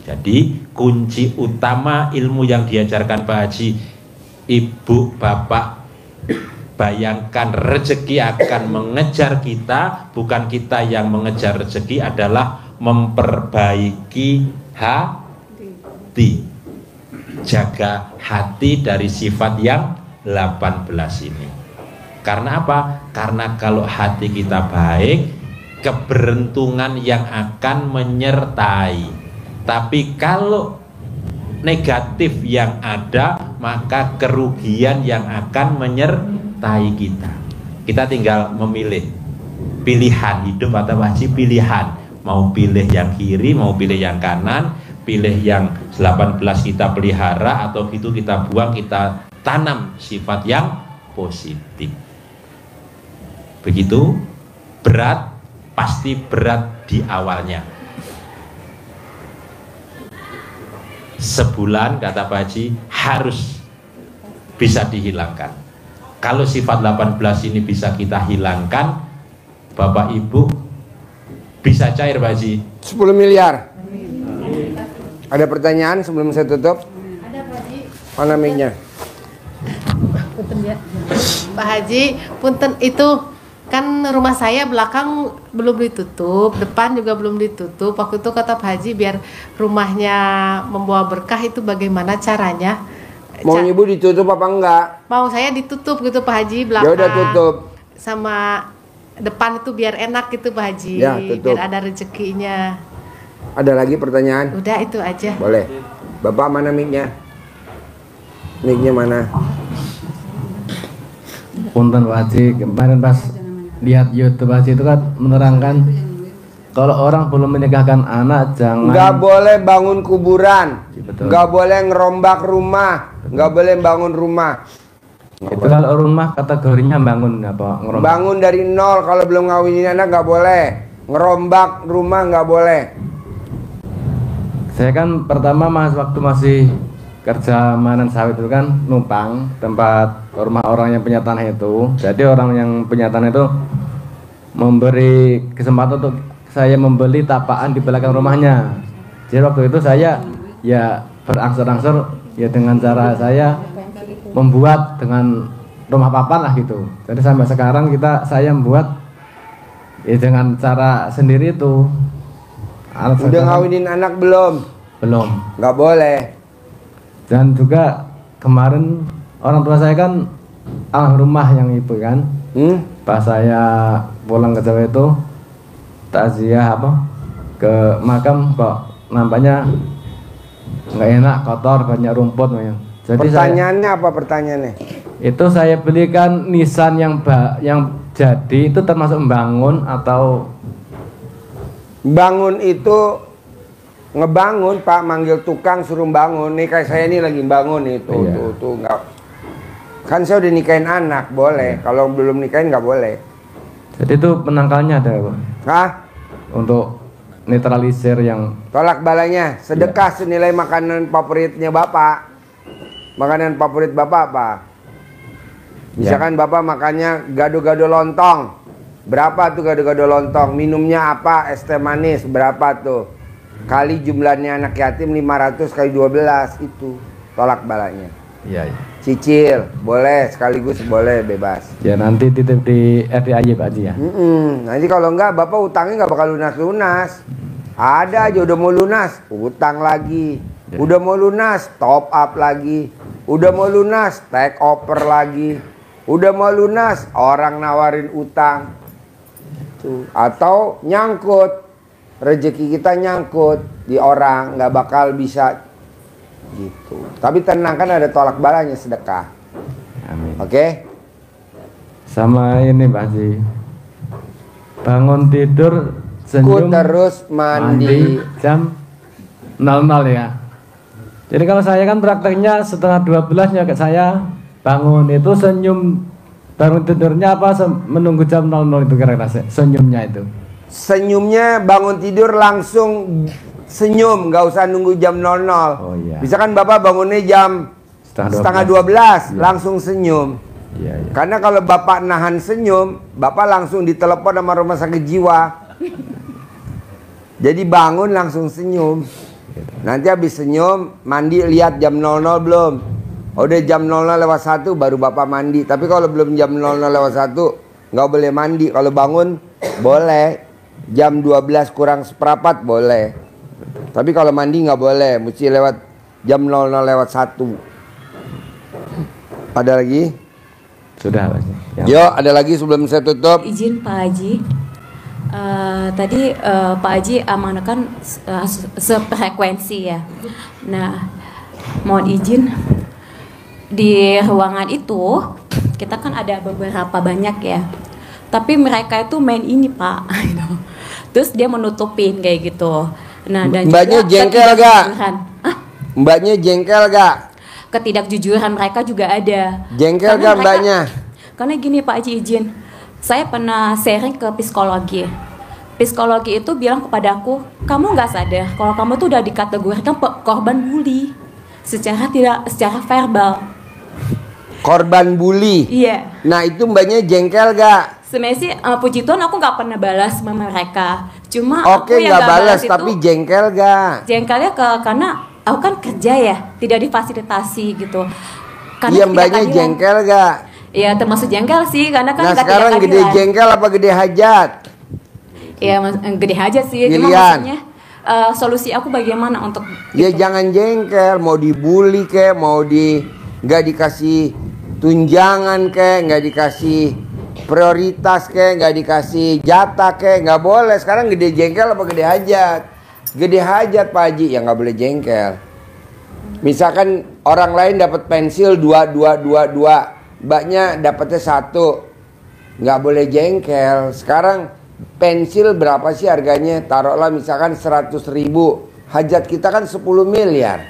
[SPEAKER 8] Jadi kunci utama ilmu yang diajarkan Pak Haji, ibu bapak, bayangkan rezeki akan mengejar kita, bukan kita yang mengejar rezeki, adalah memperbaiki hati. Jaga hati dari sifat yang 18 ini. Karena apa? Karena kalau hati kita baik, keberuntungan yang akan menyertai. Tapi kalau negatif yang ada, maka kerugian yang akan menyertai kita. Kita tinggal memilih pilihan hidup atau wajib pilihan. Mau pilih yang kiri, mau pilih yang kanan, pilih yang 18 kita pelihara, atau gitu kita buang, kita tanam sifat yang positif. Begitu. Berat, pasti berat di awalnya. Sebulan kata Pak Haji harus bisa dihilangkan. Kalau sifat 18 ini bisa kita hilangkan, Bapak Ibu bisa cair Pak Haji
[SPEAKER 1] 10 miliar. Ada pertanyaan sebelum saya tutup?
[SPEAKER 5] Ada Pak Haji.
[SPEAKER 1] Mana mic-nya?
[SPEAKER 5] Punten ya. Pak Haji, punten itu kan rumah saya belakang belum ditutup, depan juga belum ditutup. Waktu itu kata Pak Haji biar rumahnya membawa berkah itu bagaimana caranya?
[SPEAKER 1] Mau ibu ditutup apa enggak?
[SPEAKER 5] Mau saya ditutup gitu Pak Haji, belakang.
[SPEAKER 1] Ya udah tutup.
[SPEAKER 5] Sama depan itu biar enak gitu Pak Haji,
[SPEAKER 1] Ya, tutup.
[SPEAKER 5] biar ada rezekinya.
[SPEAKER 1] Ada lagi pertanyaan?
[SPEAKER 5] Udah itu aja.
[SPEAKER 1] Boleh. Bapak mana mic-nya? Mic-nya mana?
[SPEAKER 2] Punten Pak Haji, kemarin pas lihat YouTube Pak Haji itu kan menerangkan kalau orang belum menikahkan anak jangan
[SPEAKER 1] Nggak boleh bangun kuburan,
[SPEAKER 2] Betul.
[SPEAKER 1] nggak boleh ngerombak rumah, nggak boleh bangun rumah.
[SPEAKER 2] itu kalau rumah kategorinya bangun apa ngerombak.
[SPEAKER 1] Bangun dari nol kalau belum ngawinin anak nggak boleh. Ngerombak rumah nggak boleh.
[SPEAKER 2] Saya kan pertama waktu masih kerja manen sawit itu kan numpang tempat rumah orang yang punya tanah itu. Jadi orang yang punya tanah itu memberi kesempatan untuk saya membeli tapaan di belakang rumahnya. Jadi waktu itu saya ya berangsur-angsur ya dengan cara saya membuat dengan rumah papan lah gitu. Jadi sampai sekarang saya membuat ya dengan cara sendiri itu.
[SPEAKER 1] Udah ngawinin anak belum?
[SPEAKER 2] Belum.
[SPEAKER 1] Nggak boleh.
[SPEAKER 2] Dan juga kemarin orang tua saya kan almarhumah yang ibu kan. Pas saya pulang ke Jawa itu takziah ke makam kok nampaknya nggak enak, kotor, banyak rumput. Jadi
[SPEAKER 1] pertanyaannya apa pertanyaannya?
[SPEAKER 2] Itu saya belikan nisan yang jadi itu termasuk membangun atau
[SPEAKER 1] bangun itu ngebangun Pak, manggil tukang suruh bangun. Nih kayak saya ini lagi bangun itu,
[SPEAKER 2] Iya.
[SPEAKER 1] tuh nggak. Kan saya udah nikahin anak, boleh. Kalau belum nikahin nggak boleh.
[SPEAKER 2] jadi itu penangkalnya ada Pak?
[SPEAKER 1] Hah?
[SPEAKER 2] Untuk netralisir yang
[SPEAKER 1] Tolak balanya, sedekah senilai makanan favoritnya Bapak. Makanan favorit Bapak apa? Misalkan Bapak makannya gado-gado lontong. Berapa tuh gado-gado lontong? Minumnya apa? Es teh manis, berapa tuh? Kali jumlahnya anak yatim 500 kali 12 itu tolak balanya.
[SPEAKER 2] iya.
[SPEAKER 1] Cicil, boleh sekaligus boleh bebas.
[SPEAKER 2] Ya nanti titip di RTAY Pak Haji ya.
[SPEAKER 1] Nanti kalau enggak Bapak utangnya nggak bakal lunas-lunas. Ada aja udah mau lunas, utang lagi. Udah mau lunas, top up lagi. Udah mau lunas, take over lagi. Udah mau lunas, orang nawarin utang. Tuh. Atau nyangkut, rezeki kita nyangkut di orang, nggak bakal bisa gitu. Tapi tenang, kan ada tolak balanya sedekah.
[SPEAKER 2] Amin.
[SPEAKER 1] Oke?
[SPEAKER 2] Sama ini Pak Haji, bangun tidur senyum
[SPEAKER 1] terus mandi
[SPEAKER 2] jam 00 ya. Jadi kalau saya kan prakteknya setengah 12 ya saya bangun itu senyum, bangun tidurnya apa menunggu jam 00 itu kira-kira senyumnya itu.
[SPEAKER 1] Senyumnya bangun tidur langsung senyum, nggak usah nunggu jam 00.
[SPEAKER 2] Oh iya.
[SPEAKER 1] Misalkan Bapak bangunnya jam setengah 12,
[SPEAKER 2] Iya.
[SPEAKER 1] langsung senyum.
[SPEAKER 2] Iya, iya.
[SPEAKER 1] Karena kalau Bapak nahan senyum, Bapak langsung ditelepon sama rumah sakit jiwa. Jadi bangun langsung senyum. Nanti habis senyum, mandi, lihat jam 00 belum. Udah jam 00:01 baru Bapak mandi. Tapi kalau belum jam 00:01 nggak boleh mandi. Kalau bangun boleh. Jam 12 kurang seperempat boleh. Tapi kalau mandi nggak boleh, mesti lewat jam 00:01. Ada lagi?
[SPEAKER 2] Sudah Pak Haji. Yang-
[SPEAKER 1] Yo, ada lagi sebelum saya tutup.
[SPEAKER 6] Izin Pak Haji. Tadi Pak Haji amanahkan sefrekuensi ya. Nah, mohon izin di ruangan itu kita kan ada beberapa banyak ya. Tapi mereka itu main ini Pak. Terus dia menutupin kayak gitu. Nah, dan
[SPEAKER 1] Mbaknya
[SPEAKER 6] juga
[SPEAKER 1] jengkel gak?
[SPEAKER 6] ketidakjujuran.
[SPEAKER 1] Mbaknya jengkel gak?
[SPEAKER 6] Ketidakjujuran mereka juga ada.
[SPEAKER 1] Jengkel
[SPEAKER 6] Karena
[SPEAKER 1] gak
[SPEAKER 6] mereka-
[SPEAKER 1] mbaknya?
[SPEAKER 6] Karena gini Pak Haji izin, saya pernah sharing ke psikologi. Psikologi itu bilang kepada aku, kamu nggak sadar kalau kamu tuh udah dikategorikan korban bully secara verbal.
[SPEAKER 1] Korban bully.
[SPEAKER 6] Iya.
[SPEAKER 1] Nah itu mbaknya jengkel gak?
[SPEAKER 6] Sebenarnya sih puji Tuhan aku nggak pernah balas sama mereka. Cuma
[SPEAKER 1] Oke
[SPEAKER 6] aku yang
[SPEAKER 1] nggak
[SPEAKER 6] nggak
[SPEAKER 1] balas
[SPEAKER 6] itu
[SPEAKER 1] tapi jengkel gak?
[SPEAKER 6] jengkelnya karena aku kan kerja ya, tidak difasilitasi gitu. Karena
[SPEAKER 1] Iya mbaknya
[SPEAKER 6] ketidakadilan.
[SPEAKER 1] jengkel gak?
[SPEAKER 6] Iya termasuk jengkel sih karena kan
[SPEAKER 1] Nah
[SPEAKER 6] nggak
[SPEAKER 1] sekarang gede
[SPEAKER 6] ketidakadilan.
[SPEAKER 1] jengkel apa gede hajat?
[SPEAKER 6] Iya gede aja sih. Cuma
[SPEAKER 1] Pilihan.
[SPEAKER 6] maksudnya solusi aku bagaimana untuk
[SPEAKER 1] Ya jangan jengkel, mau dibully kek, mau nggak dikasih tunjangan kek, nggak dikasih prioritas kek, nggak dikasih jatah kek, nggak boleh. Sekarang gede jengkel apa gede hajat? Gede hajat Pak Haji, ya nggak boleh jengkel. Misalkan orang lain dapat pensil 2, mbaknya dapatnya 1, nggak boleh jengkel. Sekarang pensil berapa sih harganya? Taruhlah misalkan 100.000. Hajat kita kan 10 miliar.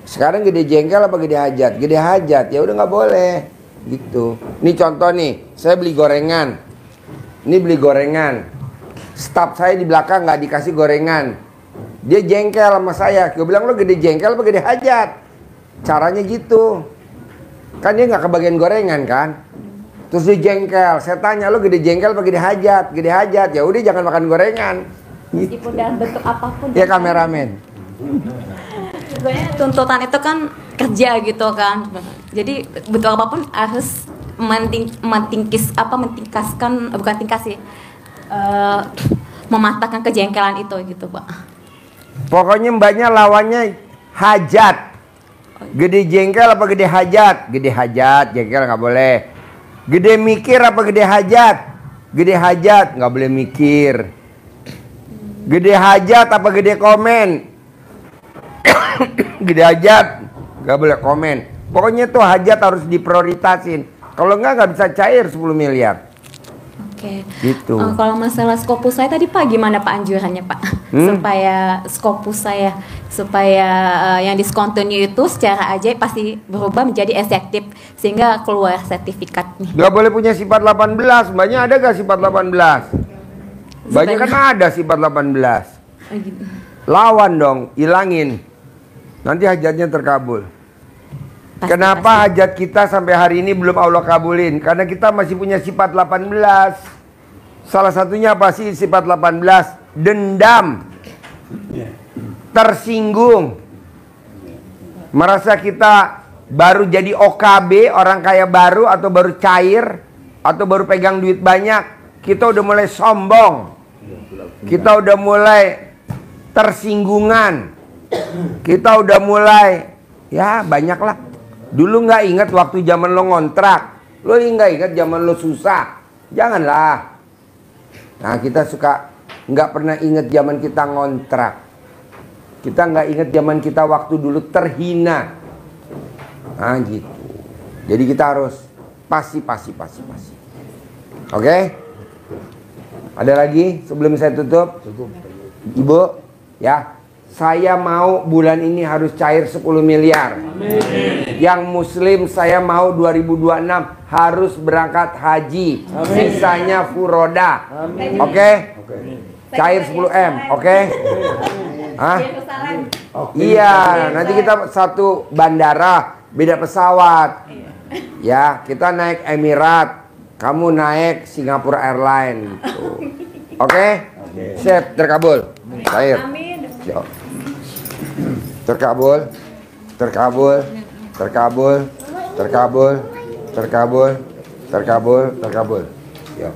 [SPEAKER 1] Sekarang gede jengkel apa gede hajat? Gede hajat, ya udah nggak boleh gitu. Ini contoh nih, saya beli gorengan. Ini beli gorengan. Staf saya di belakang nggak dikasih gorengan. Dia jengkel sama saya. Gue bilang lo gede jengkel apa gede hajat? Caranya gitu. Kan dia nggak kebagian gorengan kan? Terus dia jengkel. Saya tanya lo gede jengkel apa gede hajat? Gede hajat. Ya udah jangan makan gorengan.
[SPEAKER 6] meskipun dalam bentuk apapun.
[SPEAKER 1] Ya kameramen.
[SPEAKER 6] Sebenarnya tuntutan itu kan kerja gitu kan. Jadi bentuk apapun harus mematahkan kejengkelan itu gitu Pak.
[SPEAKER 1] Pokoknya mbaknya lawannya hajat. Gede jengkel apa gede hajat? Gede hajat, jengkel nggak boleh. Gede mikir apa gede hajat? Gede hajat, nggak boleh mikir. Gede hajat apa gede komen? Gede hajat, nggak boleh komen. Pokoknya tuh hajat harus diprioritasin. Kalau nggak bisa cair 10 miliar.
[SPEAKER 6] Oke.
[SPEAKER 1] Gitu.
[SPEAKER 6] Kalau masalah Scopus saya tadi Pak gimana Pak anjurannya Pak? Supaya Scopus saya yang discontinue itu secara ajaib pasti berubah menjadi efektif sehingga keluar sertifikatnya.
[SPEAKER 1] Nggak boleh punya sifat 18. Mbaknya ada gak sifat 18? Mbaknya kan ada sifat 18.
[SPEAKER 6] Gitu.
[SPEAKER 1] Lawan dong, ilangin. Nanti hajatnya terkabul. Kenapa hajat kita sampai hari ini belum Allah kabulin? Karena kita masih punya sifat 18. Salah satunya apa sih sifat 18? Dendam. Tersinggung. Merasa kita baru jadi OKB, orang kaya baru, atau baru cair, atau baru pegang duit banyak. Kita udah mulai sombong. Kita udah mulai tersinggungan. Kita udah mulai, ya banyak lah. Dulu nggak ingat waktu zaman lo ngontrak, lo nggak ingat zaman lo susah, janganlah. Nah kita suka nggak pernah ingat zaman kita ngontrak, kita nggak ingat zaman kita waktu dulu terhina. Nah gitu. Jadi kita harus pasti. Oke? Ada lagi sebelum saya tutup? Ibu, ya. Saya mau bulan ini harus cair 10 miliar. Amin. Yang muslim saya mau 2026 harus berangkat haji. Amin. Sisanya furoda. Oke? Cair 10M, oke? Hah? Iya, nanti kita satu bandara, beda pesawat. Ya, kita naik Emirat, kamu naik Singapore Airlines gitu. Oke? Siap, terkabul. Cair. Yo. Terkabul. Yo.